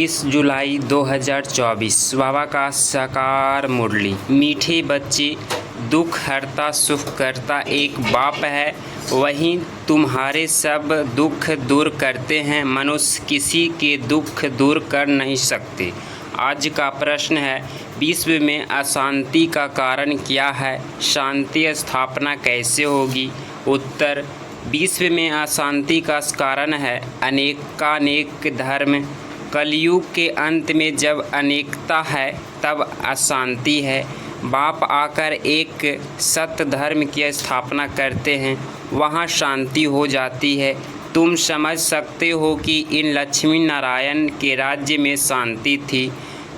20 जुलाई 2024 बाबा का साकार मुरली। मीठे बच्चे दुख हरता सुख करता एक बाप है, वहीं तुम्हारे सब दुख दूर करते हैं। मनुष्य किसी के दुख दूर कर नहीं सकते। आज का प्रश्न है, विश्व में अशांति का कारण क्या है? शांति स्थापना कैसे होगी? उत्तर, विश्व में अशांति का कारण है अनेकानेक धर्म। कलयुग के अंत में जब अनेकता है तब अशांति है। बाप आकर एक सत्य धर्म की स्थापना करते हैं, वहाँ शांति हो जाती है। तुम समझ सकते हो कि इन लक्ष्मी नारायण के राज्य में शांति थी।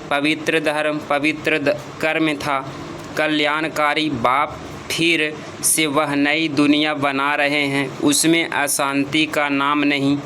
पवित्र धर्म, पवित्र कर्म था। कल्याणकारी बाप फिर से वह नई दुनिया बना रहे हैं, उसमें अशांति का नाम नहीं।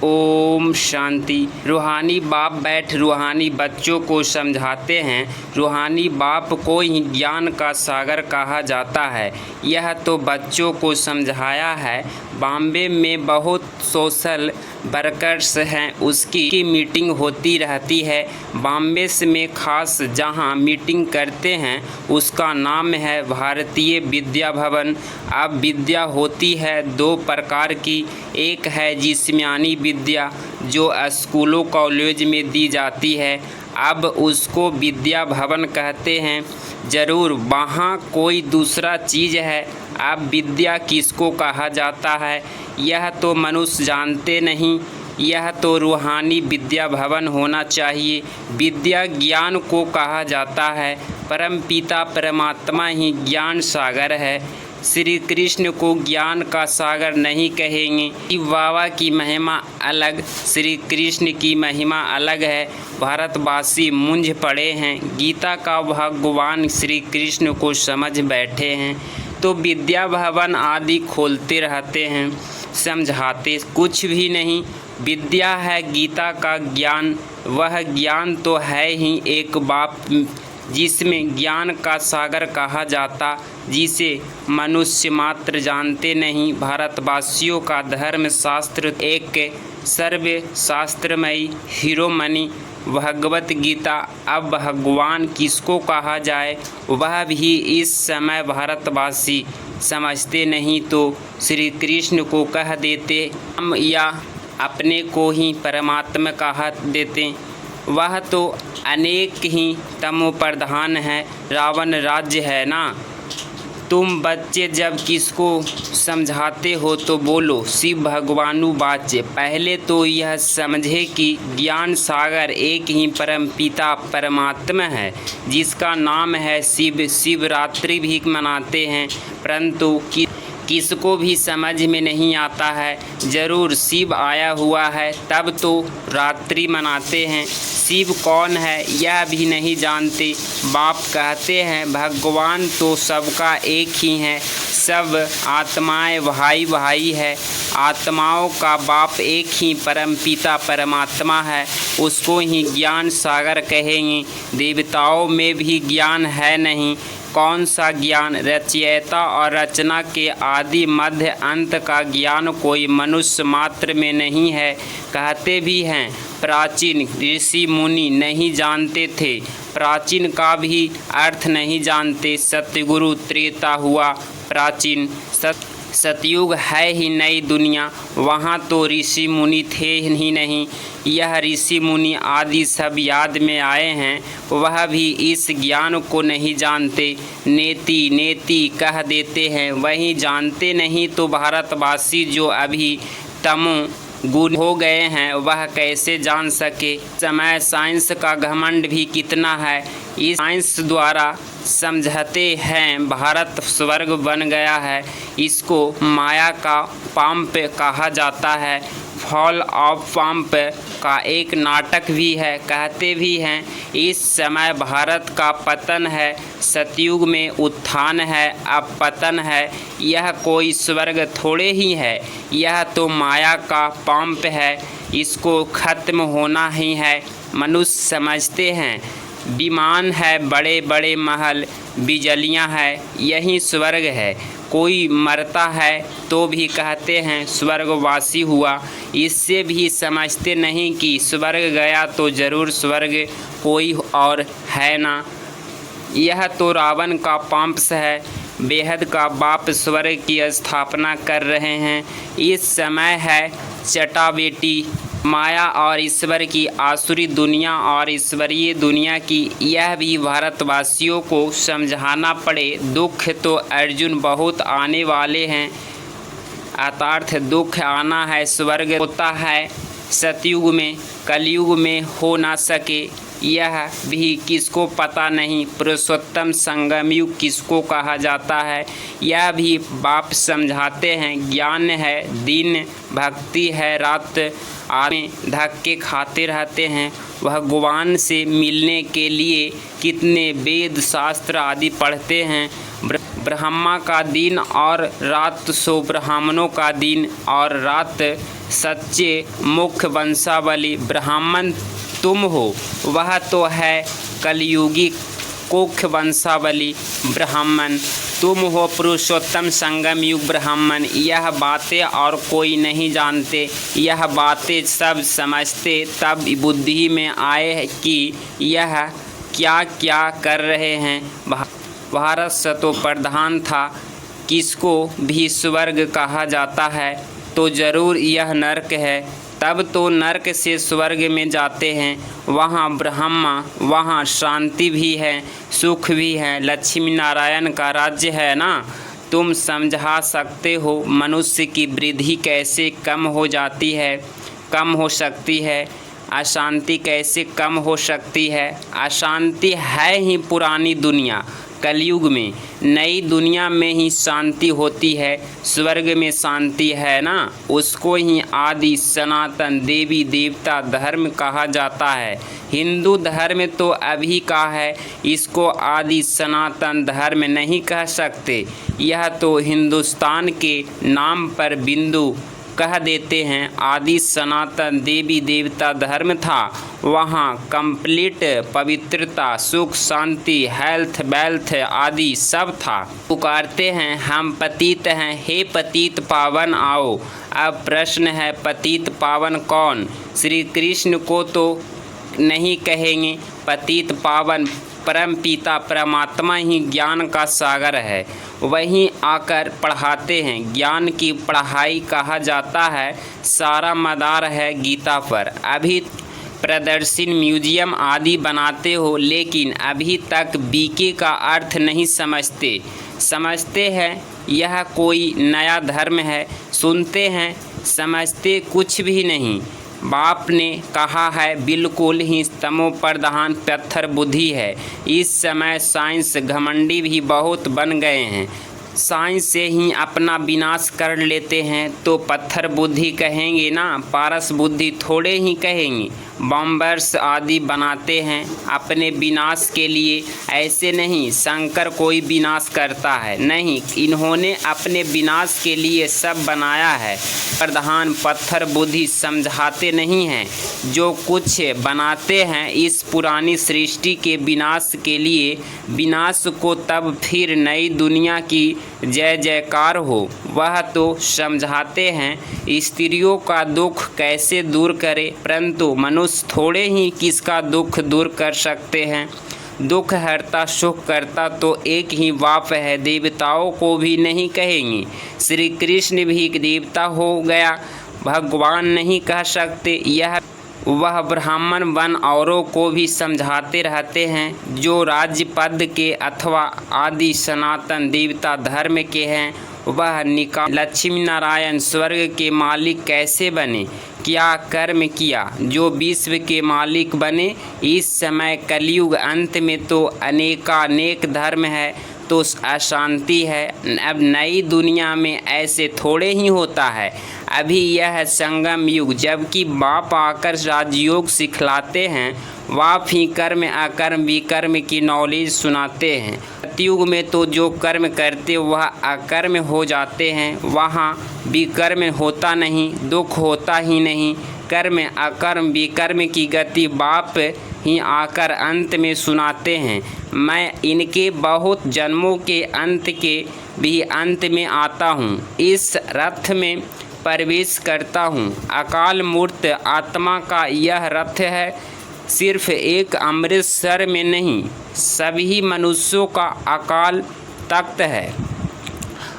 ओम शांति। रूहानी बाप बैठ रूहानी बच्चों को समझाते हैं। रूहानी बाप को ही ज्ञान का सागर कहा जाता है। यह तो बच्चों को समझाया है। बॉम्बे में बहुत सोशल वर्कर्स हैं, उसकी मीटिंग होती रहती है। बॉम्बे में खास जहां मीटिंग करते हैं उसका नाम है भारतीय विद्या भवन। अब विद्या होती है दो प्रकार की। एक है जिस्मानी विद्या जो स्कूलों कॉलेज में दी जाती है, अब उसको विद्या भवन कहते हैं। ज़रूर वहाँ कोई दूसरा चीज़ है। अब विद्या किसको कहा जाता है यह तो मनुष्य जानते नहीं। यह तो रूहानी विद्या भवन होना चाहिए। विद्या ज्ञान को कहा जाता है। परम पिता परमात्मा ही ज्ञान सागर है। श्री कृष्ण को ज्ञान का सागर नहीं कहेंगे। शिव बाबा की महिमा अलग, श्री कृष्ण की महिमा अलग है। भारतवासी मूंझ पड़े हैं। गीता का भगवान श्री कृष्ण को समझ बैठे हैं तो विद्या भवन आदि खोलते रहते हैं, समझाते कुछ भी नहीं। विद्या है गीता का ज्ञान, वह ज्ञान तो है ही एक बाप जिसमें ज्ञान का सागर कहा जाता, जिसे मनुष्य मात्र जानते नहीं। भारतवासियों का धर्म शास्त्र एक सर्व शास्त्रमयी शिरोमणि भगवत गीता। अब भगवान किसको कहा जाए वह भी इस समय भारतवासी समझते नहीं, तो श्री कृष्ण को कह देते हम या अपने को ही परमात्मा कहा देते। वह तो अनेक ही तमो प्रधान है, रावण राज्य है ना। तुम बच्चे जब किसको समझाते हो तो बोलो शिव भगवानु वाच्य। पहले तो यह समझे कि ज्ञान सागर एक ही परम पिता परमात्मा है जिसका नाम है शिव। शिवरात्रि भी मनाते हैं, परंतु किसको भी समझ में नहीं आता है। ज़रूर शिव आया हुआ है तब तो रात्रि मनाते हैं। शिव कौन है यह भी नहीं जानते। बाप कहते हैं भगवान तो सबका एक ही है, सब आत्माएं भाई भाई है। आत्माओं का बाप एक ही परम पिता परमात्मा है, उसको ही ज्ञान सागर कहेंगे। देवताओं में भी ज्ञान है नहीं। कौन सा ज्ञान? रचयिता और रचना के आदि मध्य अंत का ज्ञान कोई मनुष्य मात्र में नहीं है। कहते भी हैं प्राचीन ऋषि मुनि नहीं जानते थे, प्राचीन का भी अर्थ नहीं जानते। सतयुग त्रेता हुआ प्राचीन, सतयुग है ही नई दुनिया, वहाँ तो ऋषि मुनि थे ही नहीं। यह ऋषि मुनि आदि सब याद में आए हैं, वह भी इस ज्ञान को नहीं जानते। नेति नेति कह देते हैं, वही जानते नहीं तो भारतवासी जो अभी तमो गुण हो गए हैं वह कैसे जान सके। समय साइंस का घमंड भी कितना है। इस साइंस द्वारा समझते हैं भारत स्वर्ग बन गया है। इसको माया का पंप कहा जाता है। फॉल ऑफ पंप का एक नाटक भी है। कहते भी हैं इस समय भारत का पतन है, सतयुग में उत्थान है, अब पतन है। यह कोई स्वर्ग थोड़े ही है, यह तो माया का पंप है, इसको खत्म होना ही है। मनुष्य समझते हैं विमान है, बड़े बड़े महल, बिजलियाँ है, यही स्वर्ग है। कोई मरता है तो भी कहते हैं स्वर्गवासी हुआ। इससे भी समझते नहीं कि स्वर्ग गया तो ज़रूर स्वर्ग कोई और है ना। यह तो रावण का पाम्प्स है, बेहद का बाप स्वर्ग की स्थापना कर रहे हैं। इस समय है चटाबेटी, माया और ईश्वर की आसुरी दुनिया और ईश्वरीय दुनिया की, यह भी भारतवासियों को समझाना पड़े। दुख तो अर्जुन बहुत आने वाले हैं, अर्थात दुख आना है। स्वर्ग होता है सतयुग में, कलयुग में हो ना सके, यह भी किसको पता नहीं। पुरुषोत्तम संगम युग किसको कहा जाता है, यह भी बाप समझाते हैं। ज्ञान है दिन, भक्ति है रात, आदमी धक्के खाते रहते हैं। भगवान से मिलने के लिए कितने वेद शास्त्र आदि पढ़ते हैं। ब्रह्मा का दिन और रात सो ब्राह्मणों का दिन, और रात सच्चे मुख्य वंशावली ब्राह्मण तुम हो। वह तो है कलयुगी कुख वंशावली ब्राह्मण, तुम हो पुरुषोत्तम संगम युग ब्राह्मण। यह बातें और कोई नहीं जानते, यह बातें सब समझते तब बुद्धि में आए कि यह क्या क्या कर रहे हैं। भारत सतो प्रधान था, किसको भी स्वर्ग कहा जाता है तो ज़रूर यह नरक है। तब तो नरक से स्वर्ग में जाते हैं, वहाँ ब्रह्मा, वहाँ शांति भी है, सुख भी है, लक्ष्मी नारायण का राज्य है ना। तुम समझा सकते हो मनुष्य की वृद्धि कैसे कम हो जाती है, कम हो सकती है, अशांति कैसे कम हो सकती है। अशांति है ही पुरानी दुनिया, कलयुग में नई दुनिया में ही शांति होती है। स्वर्ग में शांति है ना, उसको ही आदि सनातन देवी देवता धर्म कहा जाता है। हिंदू धर्म तो अभी का है, इसको आदि सनातन धर्म नहीं कह सकते। यह तो हिंदुस्तान के नाम पर बिंदु कह देते हैं। आदि सनातन देवी देवता धर्म था, वहाँ कंप्लीट पवित्रता, सुख, शांति, हेल्थ, वेल्थ आदि सब था। पुकारते हैं हम पतित हैं, हे पतित पावन आओ। अब प्रश्न है पतित पावन कौन? श्री कृष्ण को तो नहीं कहेंगे पतित पावन, परम पिता परमात्मा ही ज्ञान का सागर है, वहीं आकर पढ़ाते हैं। ज्ञान की पढ़ाई कहा जाता है, सारा मदार है गीता पर। अभी प्रदर्शन म्यूजियम आदि बनाते हो, लेकिन अभी तक बीके का अर्थ नहीं समझते हैं यह कोई नया धर्म है। सुनते हैं, समझते कुछ भी नहीं। बाप ने कहा है बिल्कुल ही तमो प्रधान पत्थर बुद्धि है। इस समय साइंस घमंडी भी बहुत बन गए हैं, साइंस से ही अपना विनाश कर लेते हैं तो पत्थर बुद्धि कहेंगे ना, पारस बुद्धि थोड़े ही कहेंगे। बॉम्बर्स आदि बनाते हैं अपने विनाश के लिए, ऐसे नहीं शंकर कोई विनाश करता है, नहीं, इन्होंने अपने विनाश के लिए सब बनाया है। प्रधान पत्थर बुद्धि समझाते नहीं हैं, जो कुछ बनाते हैं इस पुरानी सृष्टि के विनाश के लिए, विनाश को तब फिर नई दुनिया की जय जयकार हो, वह तो समझाते हैं। स्त्रियों का दुख कैसे दूर करे, परंतु मनुष्य थोड़े ही किसका दुख दूर कर सकते हैं। दुख हरता सुख करता तो एक ही बाप है, देवताओं को भी नहीं कहेंगे। श्री कृष्ण भी एक देवता हो गया, भगवान नहीं कह सकते। यह वह ब्राह्मण वन औरों को भी समझाते रहते हैं, जो राज्य पद के अथवा आदि सनातन देवता धर्म के हैं। वह लक्ष्मी नारायण स्वर्ग के मालिक कैसे बने, क्या कर्म किया जो विश्व के मालिक बने। इस समय कलयुग अंत में तो अनेकानेक धर्म है तो अशांति है। अब नई दुनिया में ऐसे थोड़े ही होता है। अभी यह संगम युग, जबकि बाप आकर राजयोग सिखलाते हैं, बाप ही कर्म अकर्म विकर्म की नॉलेज सुनाते हैं। सतयुग में तो जो कर्म करते वह अकर्म हो जाते हैं, वहाँ विकर्म होता नहीं, दुख होता ही नहीं। कर्म अकर्म विकर्म की गति बाप ही आकर अंत में सुनाते हैं। मैं इनके बहुत जन्मों के अंत के भी अंत में आता हूँ, इस रथ में प्रवेश करता हूँ। अकाल मूर्त आत्मा का यह रथ है, सिर्फ एक अमृतसर में नहीं, सभी मनुष्यों का अकाल तख्त है।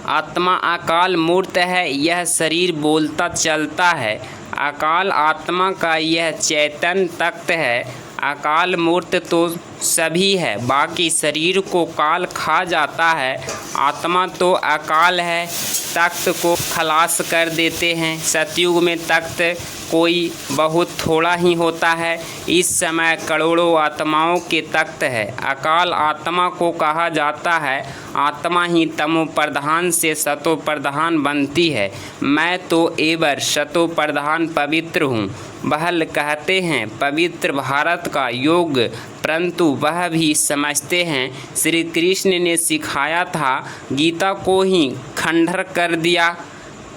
आत्मा अकाल मूर्त है, यह शरीर बोलता चलता है। अकाल आत्मा का यह चैतन्य तख्त है। अकाल मूर्त तो सभी है, बाकी शरीर को काल खा जाता है। आत्मा तो अकाल है, तख्त को खलास कर देते हैं। सतयुग में तख्त कोई बहुत थोड़ा ही होता है, इस समय करोड़ों आत्माओं के तख्त है। अकाल आत्मा को कहा जाता है। आत्मा ही तमो प्रधान से सतो प्रधान बनती है। मैं तो एवर सतो प्रधान पवित्र हूँ। बहल कहते हैं पवित्र भारत का योग, परंतु वह भी समझते हैं श्री कृष्ण ने सिखाया था, गीता को ही खंडर कर दिया,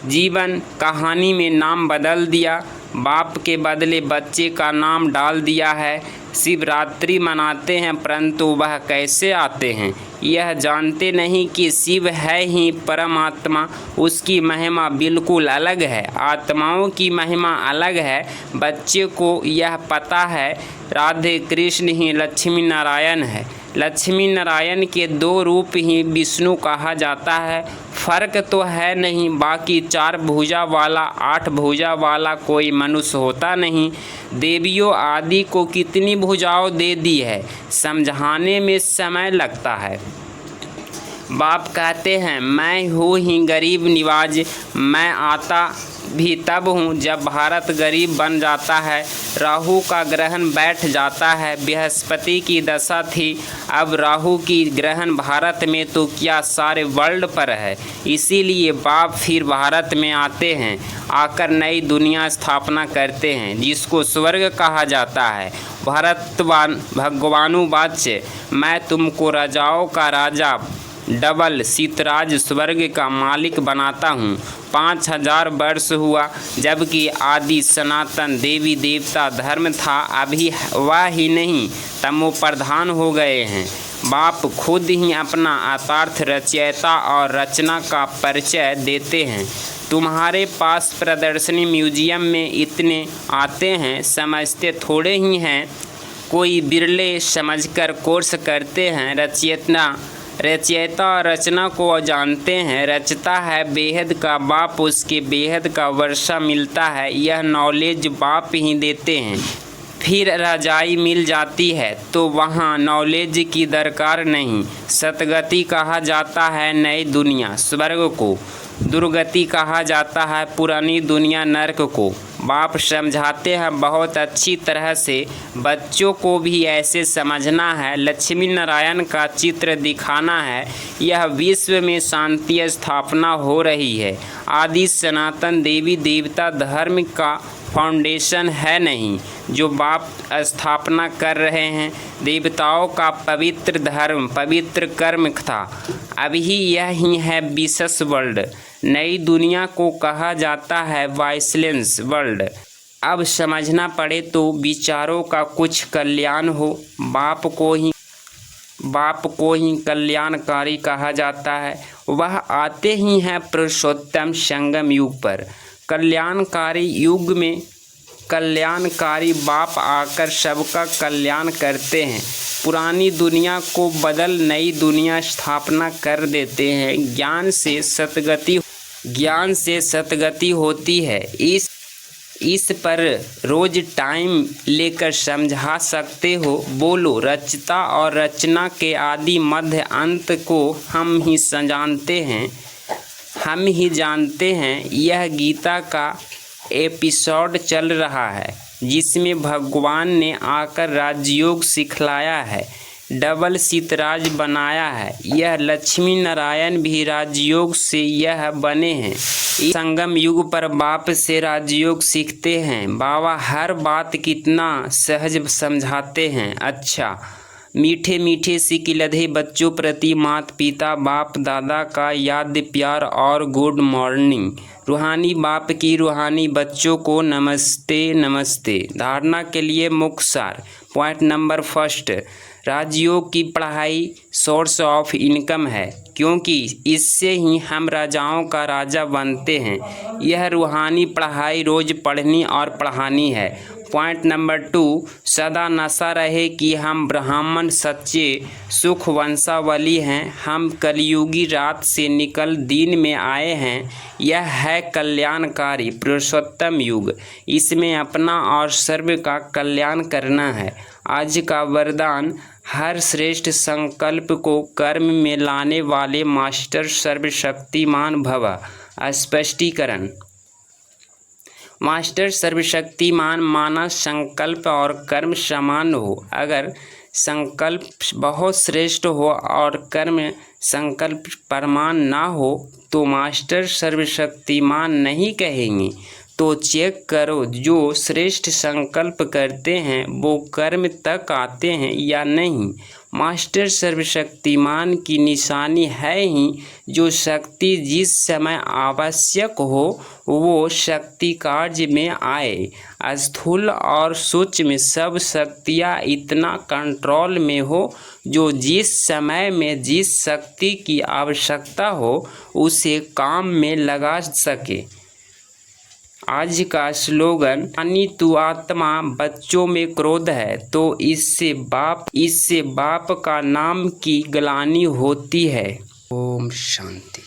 जीवन कहानी में नाम बदल दिया, बाप के बदले बच्चे का नाम डाल दिया है। शिवरात्रि मनाते हैं, परंतु वह कैसे आते हैं यह जानते नहीं कि शिव है ही परमात्मा, उसकी महिमा बिल्कुल अलग है। आत्माओं की महिमा अलग है। बच्चे को यह पता है राधे कृष्ण ही लक्ष्मी नारायण है। लक्ष्मी नारायण के दो रूप ही विष्णु कहा जाता है। फर्क तो है नहीं, बाकी 4 भुजा वाला 8 भुजा वाला कोई मनुष्य होता नहीं। देवियों आदि को कितनी भुजाओं दे दी है, समझाने में समय लगता है। बाप कहते हैं मैं हूँ ही गरीब निवाज, मैं आता भी तब हूँ जब भारत गरीब बन जाता है। राहु का ग्रहण बैठ जाता है, बृहस्पति की दशा थी, अब राहु की ग्रहण भारत में तो क्या सारे वर्ल्ड पर है। इसीलिए बाप फिर भारत में आते हैं, आकर नई दुनिया स्थापना करते हैं, जिसको स्वर्ग कहा जाता है। भरतवान भगवानुवाच्य, मैं तुमको राजाओं का राजा डबल सीतराज स्वर्ग का मालिक बनाता हूँ। 5000 वर्ष हुआ, जबकि आदि सनातन देवी देवता धर्म था, अभी वह ही नहीं तमो प्रधान हो गए हैं। बाप खुद ही अपना अतार्थ रचयिता और रचना का परिचय देते हैं। तुम्हारे पास प्रदर्शनी म्यूजियम में इतने आते हैं, समझते थोड़े ही हैं, कोई बिरले समझकर कोर्स करते हैं। रचयिता और रचना को जानते हैं, रचता है बेहद का बाप, उसके बेहद का वर्षा मिलता है, यह नॉलेज बाप ही देते हैं। फिर रजाई मिल जाती है तो वहाँ नॉलेज की दरकार नहीं। सतगति कहा जाता है नई दुनिया स्वर्ग को, दुर्गति कहा जाता है पुरानी दुनिया नर्क को। बाप समझाते हैं बहुत अच्छी तरह से, बच्चों को भी ऐसे समझना है। लक्ष्मी नारायण का चित्र दिखाना है, यह विश्व में शांति स्थापना हो रही है। आदि सनातन देवी देवता धर्म का फाउंडेशन है नहीं, जो बाप स्थापना कर रहे हैं। देवताओं का पवित्र धर्म पवित्र कर्म था, अभी यही है विशेष वर्ल्ड। नई दुनिया को कहा जाता है वाइसलेंस वर्ल्ड। अब समझना पड़े तो विचारों का कुछ कल्याण हो, बाप को ही कल्याणकारी कहा जाता है। वह आते ही हैं पुरुषोत्तम संगम युग पर। कल्याणकारी युग में कल्याणकारी बाप आकर सबका कल्याण करते हैं, पुरानी दुनिया को बदल नई दुनिया स्थापना कर देते हैं। ज्ञान से सतगति होती है। इस पर रोज टाइम लेकर समझा सकते हो। बोलो, रचता और रचना के आदि मध्य अंत को हम ही जानते हैं। यह गीता का एपिसोड चल रहा है, जिसमें भगवान ने आकर राजयोग सिखलाया है, डबल सीतराज बनाया है। यह लक्ष्मी नारायण भी राजयोग से यह बने हैं। इस संगम युग पर बाप से राजयोग सीखते हैं। बाबा हर बात कितना सहज समझाते हैं। अच्छा, मीठे मीठे सिकिलधे बच्चों प्रति माता पिता बाप दादा का याद प्यार और गुड मॉर्निंग। रूहानी बाप की रूहानी बच्चों को नमस्ते नमस्ते। धारणा के लिए मुख्य सार। पॉइंट नंबर फर्स्ट, राजयोग की पढ़ाई सोर्स ऑफ इनकम है, क्योंकि इससे ही हम राजाओं का राजा बनते हैं। यह रूहानी पढ़ाई रोज़ पढ़नी और पढ़ानी है। पॉइंट नंबर 2, सदा नशा रहे कि हम ब्राह्मण सच्चे सुख वंशावली हैं। हम कलयुगी रात से निकल दिन में आए हैं। यह है कल्याणकारी पुरुषोत्तम युग। इसमें अपना और सर्व का कल्याण करना है। आज का वरदान, हर श्रेष्ठ संकल्प को कर्म में लाने वाले मास्टर सर्वशक्तिमान भव। स्पष्टीकरण, मास्टर सर्वशक्तिमान माना संकल्प और कर्म समान हो। अगर संकल्प बहुत श्रेष्ठ हो और कर्म संकल्प प्रमाण ना हो तो मास्टर सर्वशक्तिमान नहीं कहेंगे। तो चेक करो, जो श्रेष्ठ संकल्प करते हैं वो कर्म तक आते हैं या नहीं। मास्टर सर्वशक्तिमान की निशानी है ही, जो शक्ति जिस समय आवश्यक हो वो शक्ति कार्य में आए। स्थूल और सूक्ष्म सब शक्तियाँ इतना कंट्रोल में हो जो जिस समय में जिस शक्ति की आवश्यकता हो उसे काम में लगा सके। आज का स्लोगन, यानी तू आत्मा बच्चों में क्रोध है तो इससे बाप का नाम की ग्लानि होती है। ओम शांति।